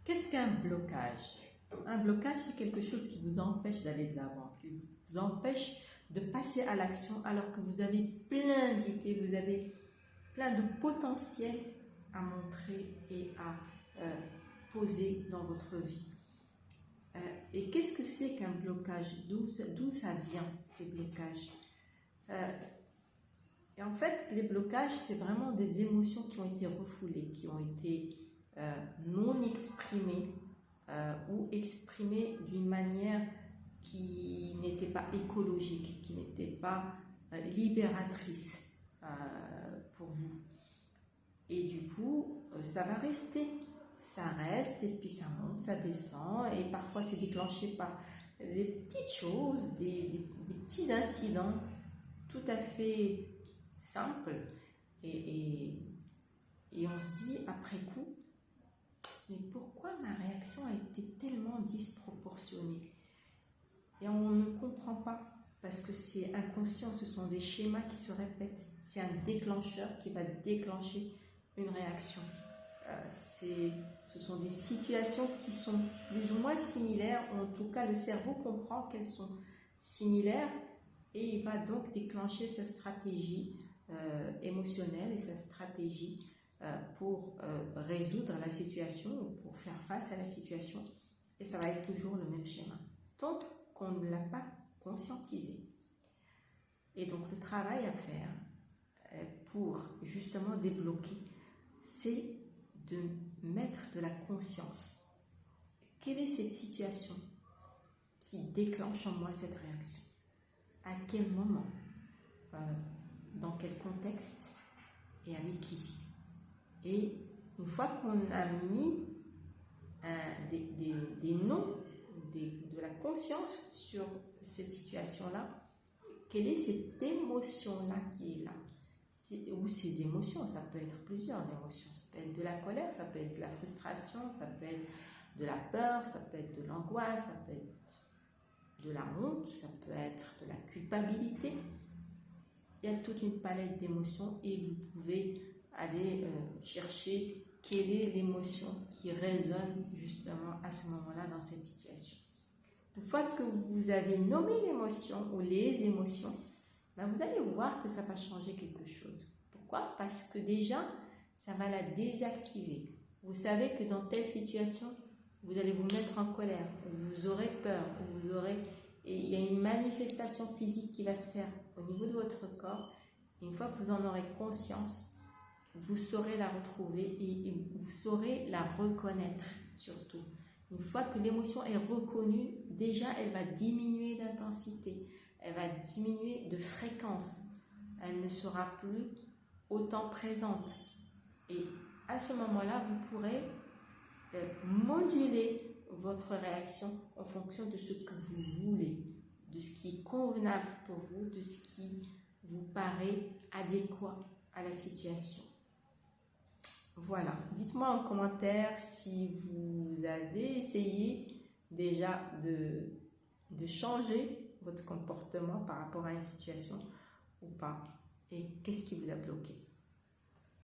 Qu'est-ce qu'un blocage? Un blocage, c'est quelque chose qui vous empêche d'aller de l'avant, qui vous empêche de passer à l'action alors que vous avez plein d'idées, vous avez plein de potentiel à montrer et à poser dans votre vie. Et qu'est-ce que c'est qu'un blocage? D'où ça vient, ces blocages? Et en fait, les blocages, c'est vraiment des émotions qui ont été refoulées, qui ont été non exprimées ou exprimées d'une manière qui n'était pas écologique, qui n'était pas libératrice pour vous. Et du coup, ça va rester. Ça reste et puis ça monte, ça descend et parfois c'est déclenché par des petites choses, des petits incidents tout à fait simples et on se dit après coup, mais pourquoi ma réaction a été tellement disproportionnée? Et on ne comprend pas parce que c'est inconscient, ce sont des schémas qui se répètent, c'est un déclencheur qui va déclencher une réaction. Ce sont des situations qui sont plus ou moins similaires, en tout cas le cerveau comprend qu'elles sont similaires et il va donc déclencher sa stratégie émotionnelle et sa stratégie pour résoudre la situation ou pour faire face à la situation, et ça va être toujours le même schéma tant qu'on ne l'a pas conscientisé. Et donc le travail à faire pour justement débloquer, c'est de mettre de la conscience. Quelle est cette situation qui déclenche en moi cette réaction? À quel moment? Dans quel contexte? Et avec qui? Et une fois qu'on a mis des noms, de la conscience sur cette situation-là, quelle est cette émotion-là qui est là? Ou ces émotions, ça peut être plusieurs émotions, ça peut être de la colère, ça peut être de la frustration, ça peut être de la peur, ça peut être de l'angoisse, ça peut être de la honte, ça peut être de la culpabilité. Il y a toute une palette d'émotions et vous pouvez aller chercher quelle est l'émotion qui résonne justement à ce moment-là dans cette situation. Une fois que vous avez nommé l'émotion ou les émotions, ben vous allez voir que ça va changer quelque chose. Pourquoi? Parce que déjà, ça va la désactiver. Vous savez que dans telle situation, vous allez vous mettre en colère, ou vous aurez peur, ou vous aurez... Et il y a une manifestation physique qui va se faire au niveau de votre corps. Et une fois que vous en aurez conscience, vous saurez la retrouver et vous saurez la reconnaître surtout. Une fois que l'émotion est reconnue, déjà elle va diminuer d'intensité, elle va diminuer de fréquence, elle ne sera plus autant présente. Et à ce moment-là, vous pourrez moduler votre réaction en fonction de ce que vous voulez, de ce qui est convenable pour vous, de ce qui vous paraît adéquat à la situation. Voilà, dites-moi en commentaire si vous avez essayé déjà de changer votre comportement par rapport à une situation ou pas, et qu'est-ce qui vous a bloqué.